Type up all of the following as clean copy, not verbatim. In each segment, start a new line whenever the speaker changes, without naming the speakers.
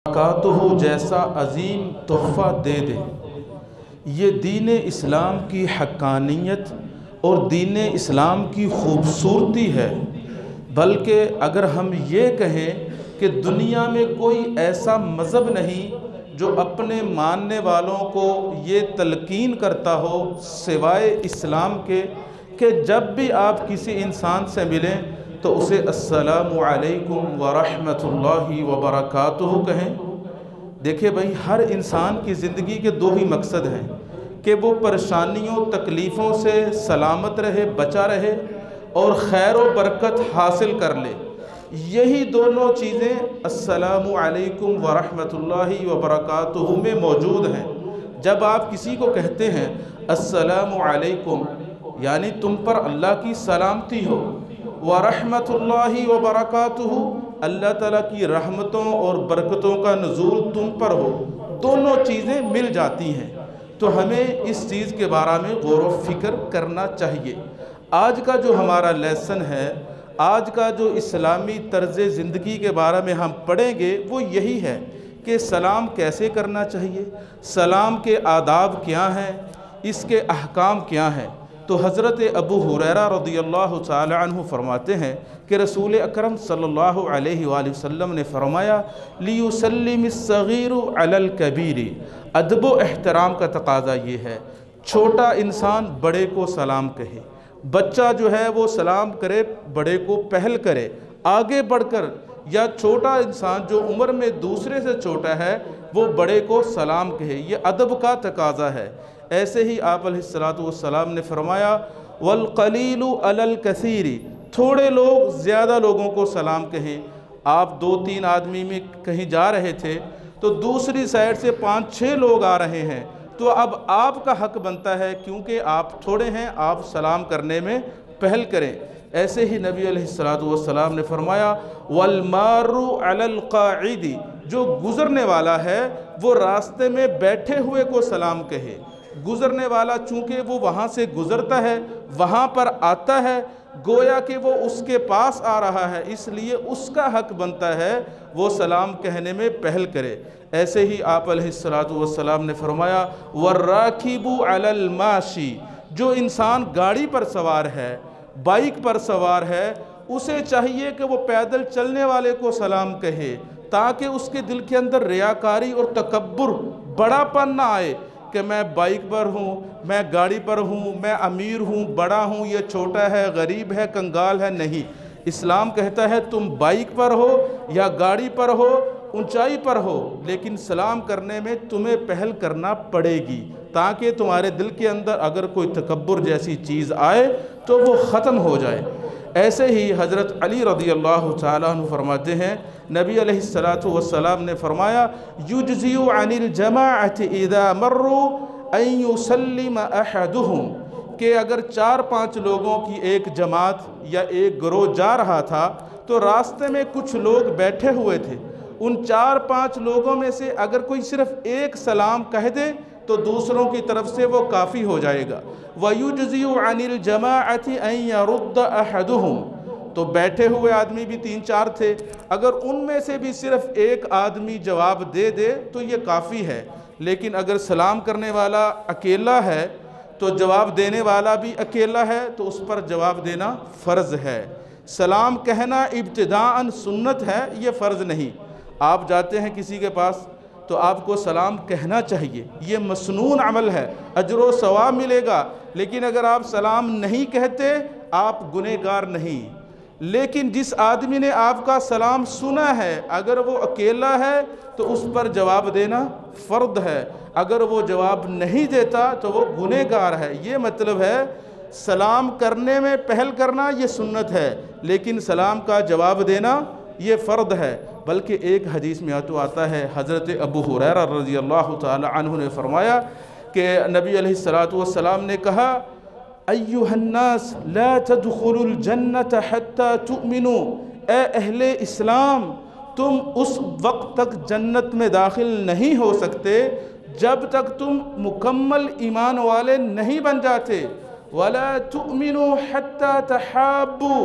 कातुहु जैसा अजीम तोहफ़ा दे दे। ये दीन इस्लाम की हक़ानियत और दीन इस्लाम की खूबसूरती है। बल्कि अगर हम ये कहें कि दुनिया में कोई ऐसा मज़हब नहीं जो अपने मानने वालों को ये तलकीन करता हो सिवाय इस्लाम के कि जब भी आप किसी इंसान से मिलें तो उसे अस्सलामु अलैकुम व रहमतुल्लाहि व बरकातुहू कहें। देखिए भाई, हर इंसान की ज़िंदगी के दो ही मकसद हैं कि वो परेशानियों तकलीफ़ों से सलामत रहे, बचा रहे और खैर व बरकत हासिल कर ले। यही दोनों चीज़ें अस्सलामु अलैकुम व रहमतुल्लाहि व बरकातुहू में मौजूद हैं। जब आप किसी को कहते हैं अस्सलामु अलैकुम, यानी तुम पर अल्लाह की सलामती हो, व रहमतुल्लाहि व बरकातुहू, अल्लाह ताला की रहमतों और बरकतों का नुज़ूल तुम पर हो, दोनों चीज़ें मिल जाती हैं। तो हमें इस चीज़ के बारे में गौर व फिक्र करना चाहिए। आज का जो हमारा लेसन है, आज का जो इस्लामी तर्ज़ ज़िंदगी के बारे में हम पढ़ेंगे वो यही है कि सलाम कैसे करना चाहिए, सलाम के आदाब क्या हैं, इसके अहकाम क्या हैं। तो हज़रत अबू हुरैरा रज़ियल्लाहु तआला अन्हु फरमाते हैं कि रसूल अकरम सल्लल्लाहु अलैहि वसल्लम ने फरमाया, लियुसल्लिमिस्सगीरु अलल कबीरी। अदब व एहतराम का तकाज़ा ये है, छोटा इंसान बड़े को सलाम कहे, बच्चा जो है वो सलाम करे, बड़े को पहल करे आगे बढ़कर, या छोटा इंसान जो उम्र में दूसरे से छोटा है वो बड़े को सलाम कहे। ये अदब का तकाज़ा है। ऐसे ही आप अलैहिस्सलातु वस्सलाम ने फरमाया, वल कलीलु अलल कसीरी, थोड़े लोग ज़्यादा लोगों को सलाम कहें। आप 2-3 आदमी में कहीं जा रहे थे तो दूसरी साइड से 5-6 लोग आ रहे हैं, तो अब आपका हक बनता है, क्योंकि आप थोड़े हैं, आप सलाम करने में पहल करें। ऐसे ही नबी अलैहिस्सलातु वस्सलाम ने फरमाया, वल मारू अलल काइदी, जो गुज़रने वाला है वो रास्ते में बैठे हुए को सलाम कहे। गुज़रने वाला चूँकि वो वहाँ से गुज़रता है, वहाँ पर आता है, गोया कि वो उसके पास आ रहा है, इसलिए उसका हक बनता है वो सलाम कहने में पहल करे। ऐसे ही आप अलैहिस्सलातु वस्सलाम ने फरमाया, वर्राकिबु अलल माशी, जो इंसान गाड़ी पर सवार है, बाइक पर सवार है, उसे चाहिए कि वो पैदल चलने वाले को सलाम कहे, ताकि उसके दिल के अंदर रियाकारी और तकब्बुर, बड़ापन ना आए कि मैं बाइक पर हूँ, मैं गाड़ी पर हूँ, मैं अमीर हूँ, बड़ा हूँ, ये छोटा है, गरीब है, कंगाल है। नहीं, इस्लाम कहता है तुम बाइक पर हो या गाड़ी पर हो, ऊंचाई पर हो, लेकिन सलाम करने में तुम्हें पहल करना पड़ेगी, ताकि तुम्हारे दिल के अंदर अगर कोई तकब्बुर जैसी चीज़ आए तो वो ख़त्म हो जाए। ऐसे ही हज़रत अली रज़ियल्लाहु तआला अन्हु फरमाते हैं, नबी अलैहिस्सलातु वस्सलाम ने फरमाया, युज्ज़िउ अनिल जमाअति इज़ा मर्रू अन युसल्लिम अहदुहुम, कि अगर 4-5 लोगों की एक जमात या एक गिरोह जा रहा था तो रास्ते में कुछ लोग बैठे हुए थे, उन 4-5 लोगों में से अगर कोई सिर्फ़ एक सलाम कह दे तो दूसरों की तरफ से वो काफ़ी हो जाएगा। वयुज्ज़िउ अनिल जमाअति अन यरुद्द अहदुहुम, तो बैठे हुए आदमी भी 3-4 थे, अगर उनमें से भी सिर्फ एक आदमी जवाब दे दे तो ये काफ़ी है। लेकिन अगर सलाम करने वाला अकेला है तो जवाब देने वाला भी अकेला है, तो उस पर जवाब देना फ़र्ज़ है। सलाम कहना इब्तिदाअन सुन्नत है, ये फ़र्ज़ नहीं। आप जाते हैं किसी के पास तो आपको सलाम कहना चाहिए, ये मसनून अमल है, अजर व सवाब मिलेगा। लेकिन अगर आप सलाम नहीं कहते आप गुनहगार नहीं। लेकिन जिस आदमी ने आपका सलाम सुना है, अगर वो अकेला है तो उस पर जवाब देना फ़र्द है, अगर वो जवाब नहीं देता तो वो गुनहगार है। ये मतलब है सलाम करने में पहल करना ये सुन्नत है, लेकिन सलाम का जवाब देना ये फ़र्द है। बल्कि एक हदीस में तो आता है, हज़रत अबू हुरैरा रज़ियल्लाहु तआला अन्हु ने फरमाया कि नबी अलैहिस्सलातु वस्सलाम ने कहा, अय्युहन्नास ला तदखुलुल जन्नत हत्ता तुमिनु, ए अहले इस्लाम, तुम उस वक्त तक जन्नत में दाखिल नहीं हो सकते जब तक तुम मुकम्मल ईमान वाले नहीं बन जाते। वला तुमिनु हत्ता तहाब्बू,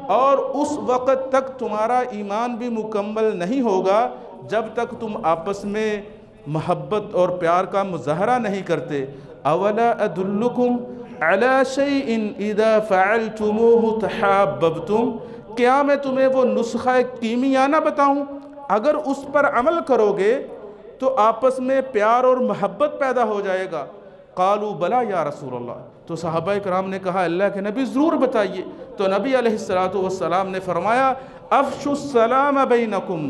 और उस वक़्त तक तुम्हारा ईमान भी मुकम्मल नहीं होगा जब तक तुम आपस में मोहब्बत और प्यार का मुज़ाहरा नहीं करते। अवला अदुल्लुकुम अला शैइन इज़ा फ़अलतुमूहु तहाब्बतुम, क्या मैं तुम्हें वो नुस्ख़ा कीमियाना बताऊं, अगर उस पर अमल करोगे तो आपस में प्यार और मोहब्बत पैदा हो जाएगा। कालू बला या रसूलल्लाह, तो सहाबा कराम ने कहा अल्लाह के नबी ज़रूर बताइए। तो नबी अलैहिस्सलातु वस्सलाम ने फरमाया अफ़शुस सलाम बैनकुम,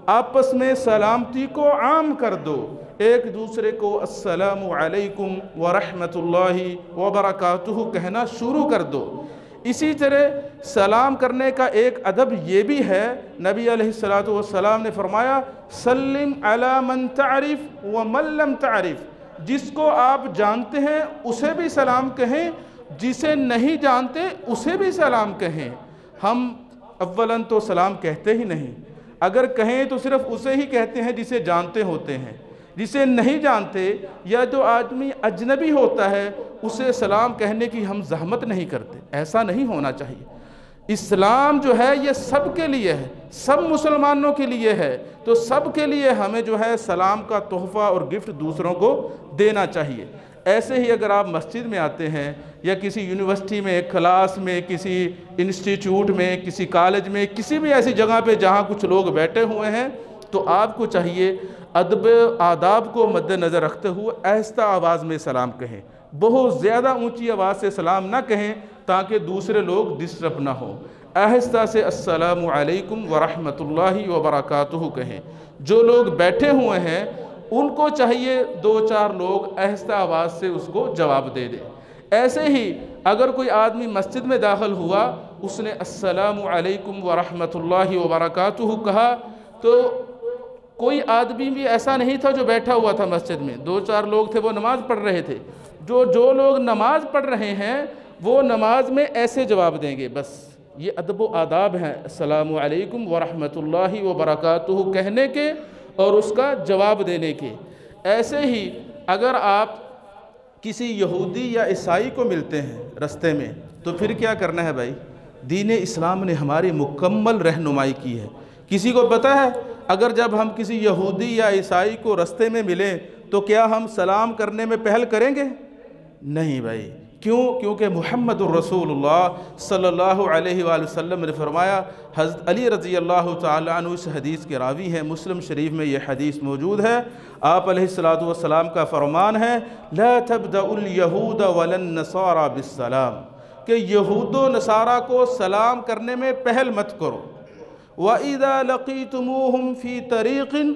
आपस में सलामती को आम कर दो, एक दूसरे को अस्सलामु अलैकुम व रहमतुल्लाहि व बरकातुहू कहना शुरू कर दो। इसी तरह सलाम करने का एक अदब ये भी है, नबी अलैहिस्सलातु वस्सलाम ने फरमाया सल्लिम अला मन तारिफ व मन लम तारिफ, जिसको आप जानते हैं उसे भी सलाम कहें, जिसे नहीं जानते उसे भी सलाम कहें। हम अव्वलन तो सलाम कहते ही नहीं, अगर कहें तो सिर्फ उसे ही कहते हैं जिसे जानते होते हैं, जिसे नहीं जानते या जो आदमी अजनबी होता है उसे सलाम कहने की हम ज़हमत नहीं करते। ऐसा नहीं होना चाहिए। इस्लाम जो है ये सब के लिए है, सब मुसलमानों के लिए है, तो सब के लिए हमें जो है सलाम का तोहफ़ा और गिफ्ट दूसरों को देना चाहिए। ऐसे ही अगर आप मस्जिद में आते हैं या किसी यूनिवर्सिटी में, क्लास में, किसी इंस्टीट्यूट में, किसी कॉलेज में, किसी भी ऐसी जगह पे जहाँ कुछ लोग बैठे हुए हैं, तो आपको चाहिए अदब आदाब को मद्देनज़र रखते हुए आहिस्ता आवाज़ में सलाम कहें, बहुत ज़्यादा ऊंची आवाज़ से सलाम ना कहें ताकि दूसरे लोग डिस्टर्ब ना हो। आहिस्ता से अस्सलामु अलैकुम व रहमतुल्लाहि व बरकातुहू कहें। जो लोग बैठे हुए हैं उनको चाहिए 2-4 लोग आहिस्ता आवाज़ से उसको जवाब दे दें। ऐसे ही अगर कोई आदमी मस्जिद में दाखिल हुआ, उसने अस्सलामु अलैकुम व रहमतुल्लाहि व बरकातुहू कहा, तो कोई आदमी भी ऐसा नहीं था जो बैठा हुआ था मस्जिद में, 2-4 लोग थे वो नमाज़ पढ़ रहे थे। जो लोग नमाज़ पढ़ रहे हैं वो नमाज में ऐसे जवाब देंगे। बस ये अदब व आदाब हैं अस्सलामु अलैकुम व रहमतुल्लाहि व बरकातुहू कहने के और उसका जवाब देने के। ऐसे ही अगर आप किसी यहूदी या ईसाई को मिलते हैं रास्ते में, तो फिर क्या करना है भाई? दीन इस्लाम ने हमारी मुकम्मल रहनुमाई की है। किसी को पता है अगर जब हम किसी यहूदी या ईसाई को रास्ते में मिलें तो क्या हम सलाम करने में पहल करेंगे? नहीं भाई। क्यों? क्योंकि मुहम्मदुर रसूलुल्लाह सल्लल्लाहु अलैहि वसल्लम ने फरमाया, हज़रत अली रज़ी अल्लाह तआला अन्हु इस हदीस के रावी हैं, मुस्लिम शरीफ में ये हदीस मौजूद है। आप अलैहिस्सलातु वस्सलाम का फरमान है ला तब्दउल यहूद वलन नसारा बिस्सलाम, कि यहूद व नसारा को सलाम करने में पहल मत करो। व इज़ा लक़ीतुमूहुम फ़ी तरीक़िन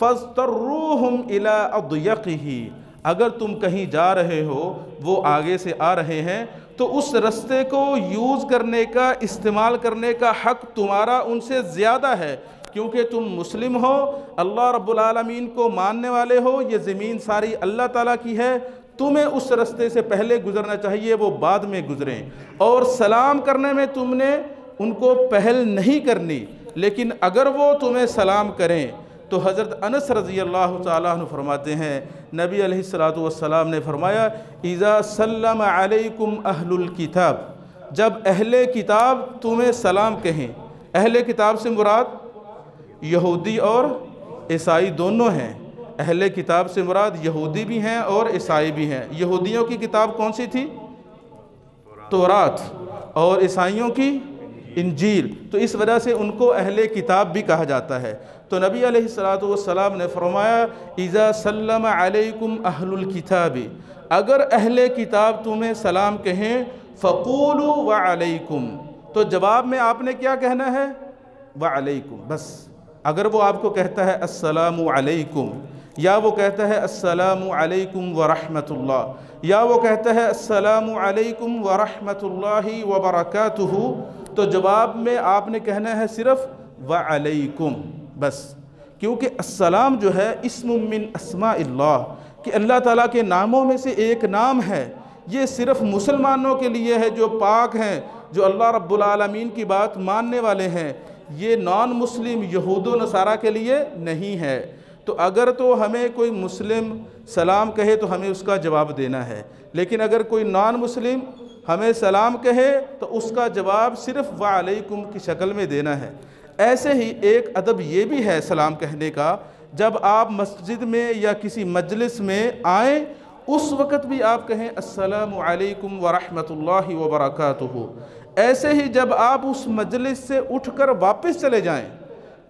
फ़ज़्तर्रूहुम इला अद्यक़िही, अगर तुम कहीं जा रहे हो, वो आगे से आ रहे हैं, तो उस रास्ते को यूज़ करने का, इस्तेमाल करने का हक़ तुम्हारा उनसे ज़्यादा है, क्योंकि तुम मुस्लिम हो, अल्लाह रब्बुल आलमीन को मानने वाले हो। ये ज़मीन सारी अल्लाह ताला की है, तुम्हें उस रास्ते से पहले गुज़रना चाहिए, वो बाद में गुज़रें। और सलाम करने में तुमने उनको पहल नहीं करनी, लेकिन अगर वो तुम्हें सलाम करें तो हज़रत अनस रज़ी अल्लाह तआला अन्हु फरमाते हैं, नबी अलैहिस्सलातु वस्सलाम ने फरमाया इज़ा सल्लम अलैकुम अहलुल किताब, जब अहले किताब तुम्हें सलाम कहें। अहले किताब से मुराद यहूदी और ईसाई दोनों हैं। अहले किताब से मुराद यहूदी भी हैं और ईसाई भी हैं। यहूदियों की किताब कौन सी थी? तौरात, और ईसाइयों की इंजील। तो इस वजह से उनको अहले किताब भी कहा जाता है। तो नबी अलैहिस्सलातु वस्सलाम ने फरमाया इज़ा सल्लम अलैकुम अहलुल किताबी, अगर अहले किताब तुम्हें सलाम कहें फ़क़ूलू व अलैकुम, तो जवाब में आपने क्या कहना है? व अलैकुम। बस अगर वो आपको कहता है अस्सलामु अलैकुम, या वो कहता है अस्सलामु अलैकुम व रहमतुल्लाह, या वो कहता है अस्सलामु अलैकुम व रहमतुल्लाहि व बरकातुहू, तो जवाब में आपने कहना है सिर्फ व अलैकुम बस। क्योंकि अस्सलाम जो है इस्मुम मिन अस्माइल्लाह, कि अल्लाह ताला के नामों में से एक नाम है। ये सिर्फ मुसलमानों के लिए है जो पाक हैं, जो अल्लाह रब्बुल आलमीन की बात मानने वाले हैं। ये नॉन मुस्लिम यहूद व नसारा के लिए नहीं है। तो अगर तो हमें कोई मुस्लिम सलाम कहे तो हमें उसका जवाब देना है, लेकिन अगर कोई नॉन मुस्लिम हमें सलाम कहे तो उसका जवाब सिर्फ व अलैकुम की शक्ल में देना है। ऐसे ही एक अदब ये भी है सलाम कहने का, जब आप मस्जिद में या किसी मजलिस में आएँ उस वक़्त भी आप कहें अस्सलामु अलैकुम व रहमतुल्लाहि व बरकातुहू। ऐसे ही जब आप उस मजलिस से उठकर वापस चले जाएं,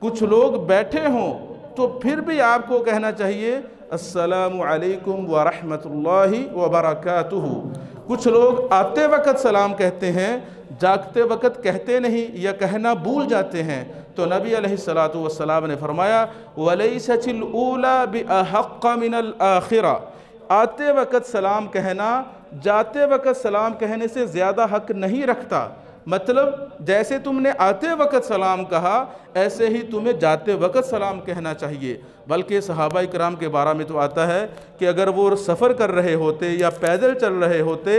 कुछ लोग बैठे हों तो फिर भी आपको कहना चाहिए अस्सलामु अलैकुम व रहमतुल्लाहि व बरकातुहू। कुछ लोग आते वक़्त सलाम कहते हैं, जागते वक़्त कहते नहीं या कहना भूल जाते हैं। तो नबी अलैहिस्सलातु वस्सलाम ने फरमाया वलैसतिल ऊला बिअहक्क मिनल आखिरा, आते वक़्त सलाम कहना जाते वक़्त सलाम कहने से ज़्यादा हक़ नहीं रखता। मतलब जैसे तुमने आते वक़्त सलाम कहा ऐसे ही तुम्हें जाते वक़्त सलाम कहना चाहिए। बल्कि सहाबा इकराम के बारे में तो आता है कि अगर वो सफ़र कर रहे होते या पैदल चल रहे होते,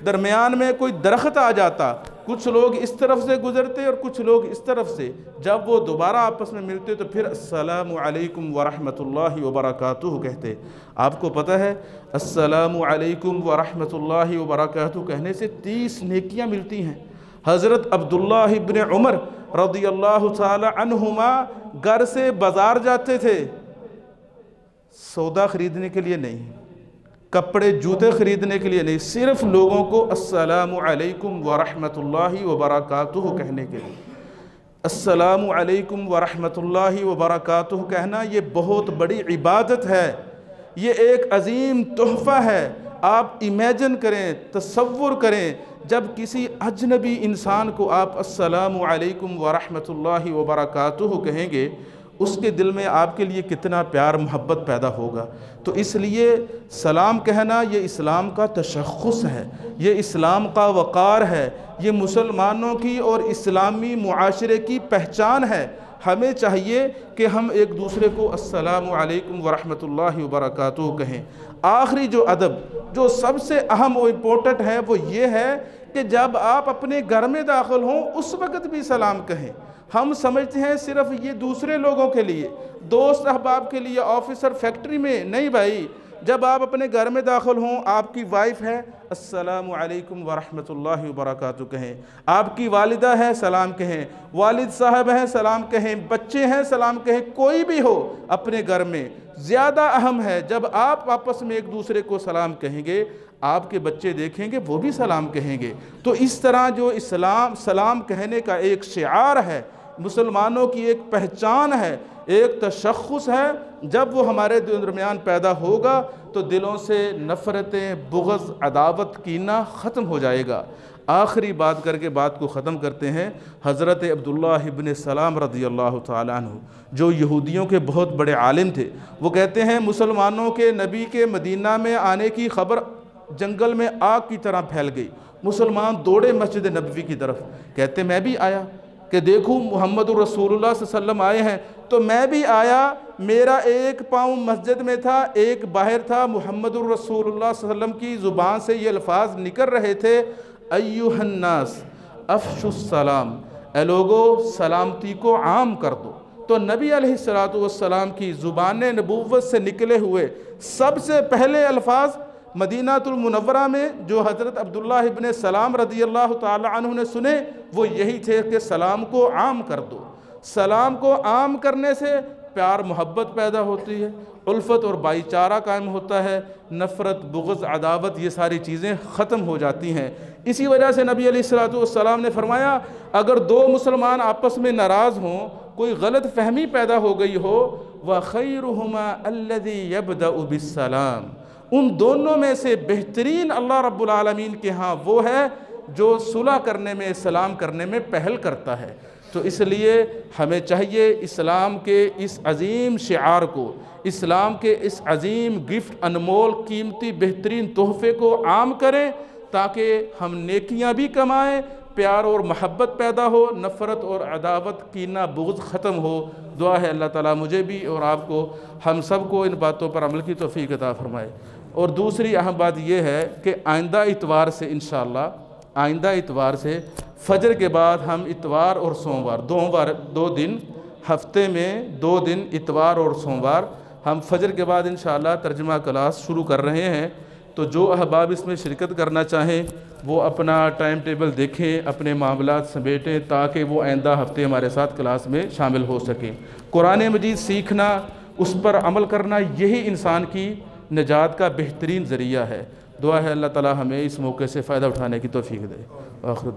दरमियान में कोई दरख्त आ जाता, कुछ लोग इस तरफ से गुज़रते और कुछ लोग इस तरफ से, जब वो दोबारा आपस में मिलते तो फिर अस्सलामु अलैकुम व रहमतुल्लाहि व बरकातुहू कहते। आपको पता है अस्सलामु अलैकुम व रहमतुल्लाहि व बरकातुहू कहने से 30 नेकियां मिलती हैं। हज़रत अब्दुल्लाह इब्न उमर रज़ियल्लाहु ताला अन्हुमा घर से बाज़ार जाते थे, सौदा ख़रीदने के लिए नहीं, कपड़े जूते ख़रीदने के लिए नहीं, सिर्फ़ लोगों को अस्सलामु अलैकुम व रहमतुल्लाहि व बरकातुहू कहने के लिए। अस्सलामु अलैकुम व रहमतुल्लाहि व बरकातुहू कहना ये बहुत बड़ी इबादत है, ये एक अज़ीम तोहफ़ा है। आप इमेजिन करें, तसव्वुर करें, जब किसी अजनबी इंसान को आप अस्सलामु अलैकुम व रहमतुल्लाहि व बरकातुहू कहेंगे, उसके दिल में आपके लिए कितना प्यार मोहब्बत पैदा होगा। तो इसलिए सलाम कहना ये इस्लाम का तशख़्ख़ुस है, ये इस्लाम का वक़ार है, ये मुसलमानों की और इस्लामी मुआशरे की पहचान है। हमें चाहिए कि हम एक दूसरे को अस्सलामु अलैकुम व रहमतुल्लाहि व बरकातुहू कहें। आखिरी जो अदब जो सबसे अहम और इम्पोर्टेंट है वो ये है कि जब आप अपने घर में दाखिल हों उस वक़्त भी सलाम कहें। हम समझते हैं सिर्फ ये दूसरे लोगों के लिए, दोस्त अहबाब के लिए, ऑफिसर फैक्ट्री में नहीं भाई। जब आप अपने घर में दाखिल हों, आपकी वाइफ है अस्सलामु अलैकुम व रहमतुल्लाहि व बरकातुहू कहें, आपकी वालिदा है सलाम कहें, वालिद साहब हैं सलाम कहें, बच्चे हैं सलाम कहें, कोई भी हो अपने घर में। ज़्यादा अहम है जब आप आपस में एक दूसरे को सलाम कहेंगे, आपके बच्चे देखेंगे वो भी सलाम कहेंगे। तो इस तरह जो इस्लाम सलाम कहने का एक शिआर है, मुसलमानों की एक पहचान है, एक तशख़्ख़ुस है, जब वो हमारे दरमियान पैदा होगा तो दिलों से नफ़रतें, बुग़्ज़, अदावत, कीना ख़त्म हो जाएगा। आखिरी बात करके बात को ख़त्म करते हैं। हज़रत अब्दुल्लाह इब्न सलाम रज़ियल्लाहु ताला अन्हु जो यहूदियों के बहुत बड़े आलिम थे, वो कहते हैं मुसलमानों के नबी के मदीना में आने की ख़बर जंगल में आग की तरह फैल गई। मुसलमान दौड़े मस्जिद नबवी की तरफ, कहते मैं भी आया कि देखूँ मोहम्मद रसूलुल्लाह सल्लल्लाहु अलैहि वसल्लम आए हैं। तो मैं भी आया, मेरा एक पाँव मस्जिद में था, एक बाहर था। मोहम्मद रसूलुल्लाह सल्लल्लाहु अलैहि वसल्लम की ज़ुबान से ये अल्फाज निकल रहे थे, अय्युहन्नास अफ़शुस्सलाम, ए लोगो सलामती को आम कर दो। तो नबी अलैहिस्सलातु वस्सलाम की ज़ुबान नबूव्वत से निकले हुए सबसे पहले अल्फाज मदीनातुल मुनव्वरा में जो हज़रत अब्दुल्लाह इब्न सलाम रज़ियल्लाहु ताला अन्हु ने सुने वो यही थे कि सलाम को आम कर दो। सलाम को आम करने से प्यार मोहब्बत पैदा होती है, उल्फत और भाईचारा कायम होता है, नफ़रत, बुग़्ज़, अदावत ये सारी चीज़ें ख़त्म हो जाती हैं। इसी वजह से नबी अलैहिस्सलातु वस्सलाम ने फरमाया अगर दो मुसलमान आपस में नाराज़ हों, कोई गलत फहमी पैदा हो गई हो, व खैरुहुमा अल्लज़ी यब्दअु बिस्सलाम, उन दोनों में से बेहतरीन अल्लाह रब्बुल आलमीन के यहाँ वो है जो सुलह करने में, सलाम करने में पहल करता है। तो इसलिए हमें चाहिए इस्लाम के इस अज़ीम शिआर को, इस्लाम के इस अज़ीम गिफ्ट, अनमोल कीमती बेहतरीन तोहफ़े को आम करें ताकि हम नेकियां भी कमाएं, प्यार और मोहब्बत पैदा हो, नफ़रत और अदावत, कीना, बुग़्ज़ ख़त्म हो। दुआ है अल्लाह ताला मुझे भी और आपको, हम सब को इन बातों पर अमल की तौफ़ीक़ अता फ़रमाए। और दूसरी अहम बात यह है कि आइंदा इतवार से इंशाअल्लाह, आइंदा इतवार से फ़जर के बाद हम इतवार और सोमवार, दो दिन, हफ्ते में 2 दिन इतवार और सोमवार हम फ़जर के बाद इंशाअल्लाह तर्जुमा क्लास शुरू कर रहे हैं। तो जो अहबाब इसमें शिरकत करना चाहें वो अपना टाइम टेबल देखें, अपने मामलात समेटें, ताकि वो आइंदा हफ्ते हमारे साथ क्लास में शामिल हो सकें। कुरान मजीद सीखना, उस पर अमल करना, यही इंसान की निजात का बेहतरीन ज़रिया है। दुआ है अल्लाह ताला हमें इस मौके से फ़ायदा उठाने की तौफीक दे। आखिर